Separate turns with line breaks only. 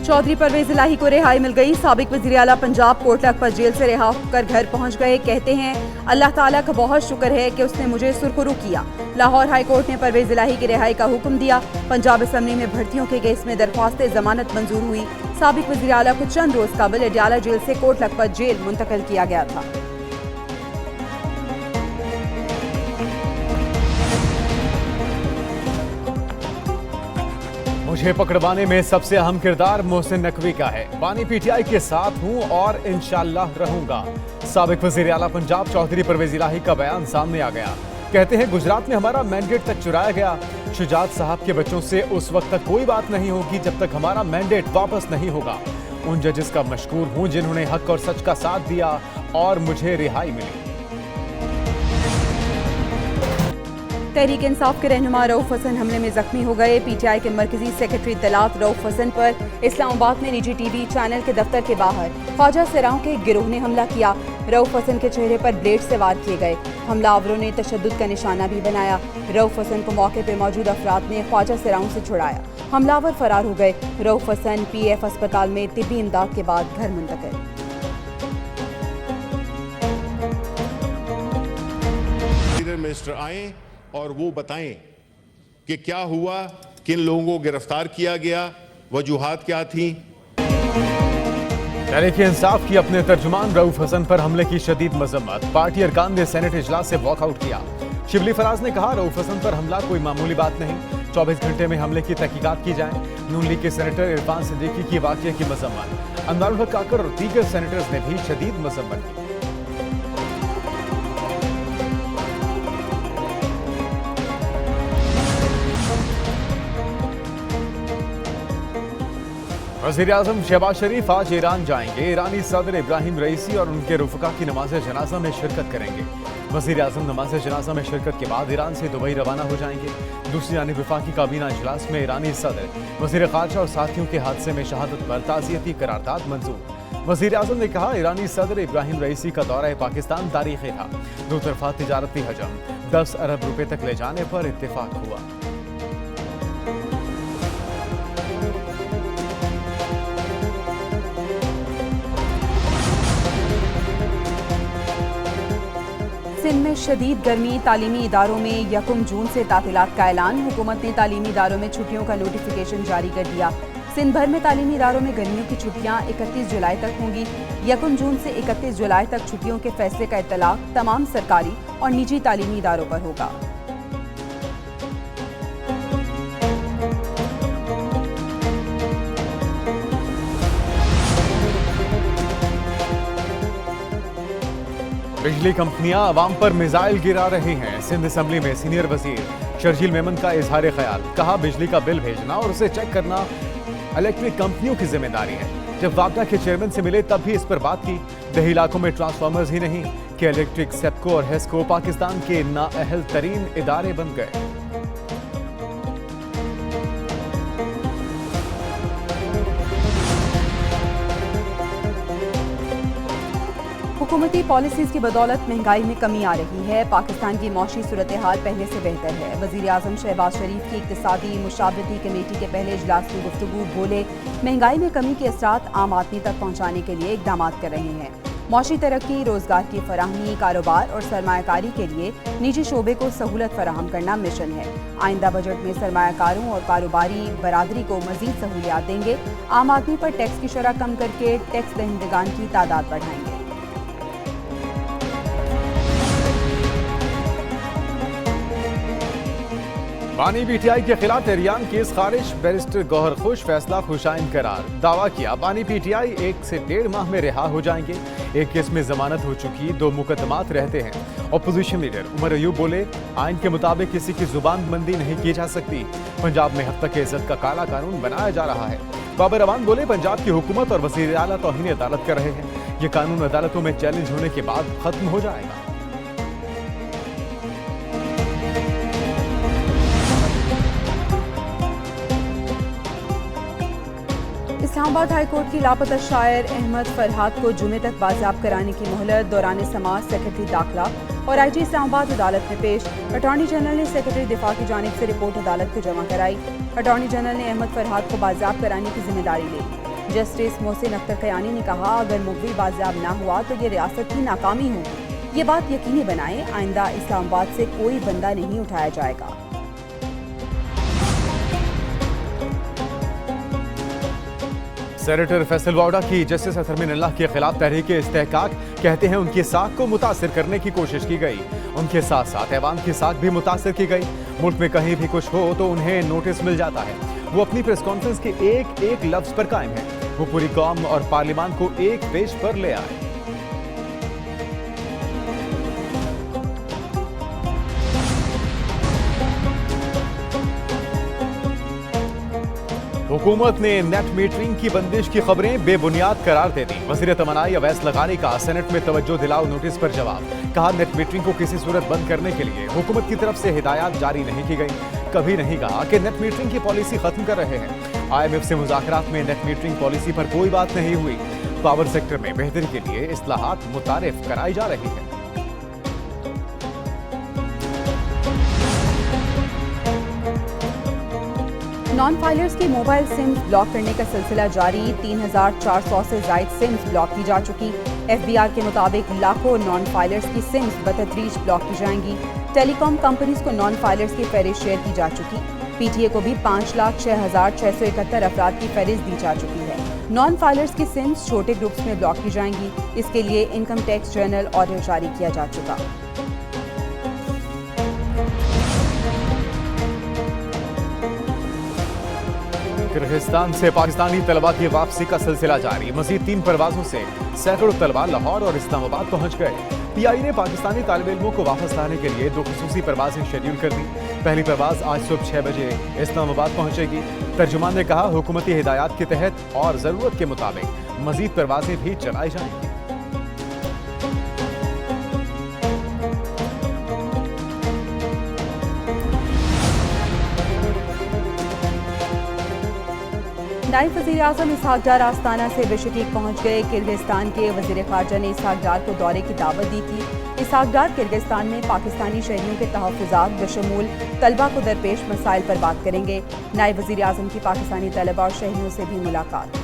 चौधरी परवेज इलाही को रिहाई मिल गई। साबिक वज़ीर आला पंजाब कोर्ट लखपत जेल से रिहा होकर घर पहुंच गए। कहते हैं अल्लाह ताला का बहुत शुक्र है कि उसने मुझे सुरखरू किया। लाहौर हाई कोर्ट ने परवेज इलाही की रिहाई का हुक्म दिया। पंजाब असम्बली में भर्तियों के केस में दरख्वास्त जमानत मंजूर हुई। साबिक वज़ीर आला को चंद रोज कबल अडयाला जेल से कोर्ट लखपत जेल मुंतकिल किया गया था।
मुझे पकड़वाने में सबसे अहम किरदार मोहसिन नकवी का है। बानी पीटीआई के साथ हूं और इंशाअल्लाह रहूंगा। साबिक वज़ीर आला पंजाब चौधरी परवेज इलाही का बयान सामने आ गया। कहते हैं गुजरात में हमारा मैंडेट तक चुराया गया। शुजात साहब के बच्चों से उस वक्त तक कोई बात नहीं होगी जब तक हमारा मैंडेट वापस नहीं होगा। उन जजेस का मशकूर हूं जिन्होंने हक और सच का साथ दिया और मुझे रिहाई मिली।
तहरीक इंसाफ के रहनुमा रऊफ हसन हमले में जख्मी हो गए। पीटीआई के मरकजी सेक्रेटरी इत्तलात रऊफ हसन पर इस्लामाबाद में निजी टीवी चैनल के दफ्तर के बाहर ख्वाजा सराओं के गिरोह ने हमला किया। रऊफ हसन के चेहरे पर ब्लेड से वार किए गए। हमलावरों ने तशद्दुद का निशाना भी बनाया। रऊफ हसन को मौके पर मौजूद अफराद ने ख्वाजा सराओं से छुड़ाया। हमलावर फरार हो गए। रऊफ हसन PF अस्पताल में तिब्बी इमदाद के बाद घर मुंतकिल।
मिनिस्टर आए और वो बताएं कि क्या हुआ, किन लोगों को गिरफ्तार किया गया, वजूहात क्या थी।
तहरीक इंसाफ की अपने तर्जुमान रऊफ हसन पर हमले की शदीद मजम्मत। पार्टी अरकान ने सेनेट इजलास से वॉकआउट किया। शिबली फराज ने कहा रऊफ हसन पर हमला कोई मामूली बात नहीं, 24 घंटे में हमले की तहकीकात की जाए। नून लीग के सेनेटर इरफान सिद्दीकी की वाकये की मजम्मत। अनवारुल हक काकर और दीगर सेनेटर्स ने भी शदीद मजम्मत की। वज़ीर-ए-आज़म शहबाज शरीफ आज ईरान जाएंगे। ईरानी सदर इब्राहिम रईसी और उनके रुफ़का की नमाज जनाजा में शिरकत करेंगे। वज़ीर-ए-आज़म नमाज जनाजा में शिरकत के बाद ईरान से दुबई रवाना हो जाएंगे। दूसरी जानिब वफाकी काबीना इजलास में ईरानी सदर, वज़ीर ख़ारजा और साथियों के हादसे में शहादत पर ताज़ियती करारदाद मंजूर। वज़ीर-ए-आज़म ने कहा ईरानी सदर इब्राहिम रईसी का दौरा पाकिस्तान तारीख़ी था। दो तरफ़ा तिजारती हजम 10 अरब रुपए तक ले जाने पर इत्तेफाक हुआ।
सिंध में शदीद गर्मी, तालीमी इदारों में 1 जून से तातीलात का ऐलान। हुकूमत ने तालीमी इदारों में छुट्टियों का नोटिफिकेशन जारी कर दिया। सिंध भर में तालीमी इदारों में गर्मियों की छुट्टियां 31 जुलाई तक होंगी। 1 जून से 31 जुलाई तक छुट्टियों के फैसले का इत्तलाक तमाम सरकारी और निजी तालीमी इदारों पर होगा।
बिजली कंपनियां अवाम पर मिसाइल गिरा रही हैं। सिंध असम्बली में सीनियर वजीर शर्जील मेमन का इजहार ख्याल। कहा बिजली का बिल भेजना और उसे चेक करना इलेक्ट्रिक कंपनियों की जिम्मेदारी है। जब वापडा के चेयरमैन से मिले तब भी इस पर बात की। दही इलाकों में ट्रांसफार्मर्स ही नहीं कि इलेक्ट्रिक, सेप्को और हेस्को पाकिस्तान के नाअहल तरीन इदारे बन गए।
हुकूमती पॉलिसीज की बदौलत महंगाई में कमी आ रही है। पाकिस्तान की मौशी सूरत हाल पहले से बेहतर है। वज़ीर-ए-आज़म शहबाज शरीफ की इक़्तिसादी मुशावरती कमेटी के पहले इजलास में गुफ्तगू बोले महंगाई में कमी के असरात आम आदमी तक पहुँचाने के लिए इक़दाम कर रहे हैं। मौशी तरक्की, रोजगार की फराहमी, कारोबार और सरमायाकारी के लिए निजी शोबे को सहूलत फराहम करना मिशन है। आइंदा बजट में सरमायाकारों और कारोबारी बरादरी को मजीद सहूलियात देंगे। आम आदमी पर टैक्स की शरह कम करके टैक्स दहिंदगान की तादाद बढ़ाएंगे।
बानी पीटीआई के खिलाफ एरियान केस खारिज। बैरिस्टर गौहर खुश फैसला खुशाइन करार। दावा किया बानी पीटीआई 1 से 1.5 माह में रिहा हो जाएंगे। एक केस में जमानत हो चुकी, 2 मुकदमात रहते हैं। अपोजिशन लीडर उमर अयूब बोले आइन के मुताबिक किसी की जुबान बंदी नहीं की जा सकती। पंजाब में हफ्ता के इज्जत का काला कानून बनाया जा रहा है। बाबर अवान बोले पंजाब की हुकूमत और वज़ीर आला तौहीन अदालत कर रहे हैं। ये कानून अदालतों में चैलेंज होने के बाद खत्म हो जाएगा।
इस्लामाबाद हाई कोर्ट की लापता शायर अहमद फरहाद को जुमे तक बाजियाब कराने की मोहलत। दौरान समाज सेक्रेटरी दाखिला और IG इस्लामाबाद अदालत में पेश। अटॉर्नी जनरल ने सेक्रेटरी दिफा की जानिब से रिपोर्ट अदालत को जमा कराई। अटॉर्नी जनरल ने अहमद फरहाद को बाजियाब कराने की जिम्मेदारी ली। जस्टिस मोहसिन अख्तर कयानी ने कहा, अगर मुगवी बाजियाब ना हुआ तो ये रियासत की नाकामी होगी। ये बात यकीनी बनाएं, आइंदा इस्लामाबाद से कोई बंदा नहीं उठाया जाएगा।
सेनेटर फैसल वाउडा की जस्टिस अतहर मिनल्लाह के खिलाफ तहरीक इस्तेहकाक, कहते हैं उनकी साख को मुतासिर करने की कोशिश की गई। उनके साथ साथ ऐवान की साख भी मुतासिर की गई। मुल्क में कहीं भी कुछ हो तो उन्हें नोटिस मिल जाता है। वो अपनी प्रेस कॉन्फ्रेंस के एक एक लफ्ज पर कायम है। वो पूरी कौम और पार्लियामान को एक पेज पर ले आए। हुकूमत ने नेट मीटरिंग की बंदिश की खबरें बेबुनियाद करार दे दी। वज़ीर तमन्नाई अवैस लगानी का सेनेट में तवज्जो दिलाओ नोटिस पर जवाब। कहा, नेट मीटरिंग को किसी सूरत बंद करने के लिए हुकूमत की तरफ से हिदायत जारी नहीं की गई। कभी नहीं कहा कि नेट मीटरिंग की पॉलिसी खत्म कर रहे हैं। IMF से मुज़ाकरात में नेट मीटरिंग पॉलिसी पर कोई बात नहीं हुई। पावर सेक्टर में बेहतरी के लिए इस्लाहात मुतारिफ कराई जा रही है।
नॉन फाइलर्स की मोबाइल सिम्स ब्लॉक करने का सिलसिला जारी। 3400 से जायद सिम्स ब्लॉक की जा चुकी। FBR के मुताबिक लाखों नॉन फाइलर्स की सिम्स बतदरीज ब्लॉक की जाएंगी। टेलीकॉम कंपनीज को नॉन फाइलर्स की फहरिस्त शेयर की जा चुकी। PTA को भी 5,06,671 अफराद की फहरिस्त दी जा चुकी है। नॉन फाइलर्स की सिम्स छोटे ग्रुप्स में ब्लॉक की जाएंगी। इसके लिए इनकम टैक्स जनरल ऑर्डर जारी किया जा चुका।
किर्गिस्तान से पाकिस्तानी तलबा की वापसी का सिलसिला जारी। मजीद 3 परवाजों से सैकड़ों तलबा लाहौर और इस्लामाबाद पहुंच गए। PI ने पाकिस्तानी तालिब इल्मों को वापस लाने के लिए 2 खुसूसी परवाजें शेड्यूल कर दी। पहली परवाज आज सुबह 6 बजे इस्लामाबाद पहुंचेगी। तर्जुमान ने कहा, हुकूमती हिदायत के तहत और जरूरत के मुताबिक मजीद परवाजें भी चलाई जाएंगी।
नायब वज़ीर-ए-आज़म इसहाक डार आस्ताना से बिश्केक पहुंच गए। किर्गिस्तान के वज़ीर ख़ारजा ने इसहाक डार को दौरे की दावत दी थी। इसहाक डार किर्गिस्तान में पाकिस्तानी शहरियों के तहफ़्फ़ुज़ात बशमूल तलबा को दरपेश मसाइल पर बात करेंगे। नायब वज़ीर-ए-आज़म की पाकिस्तानी तलबा और शहरियों से भी मुलाकात।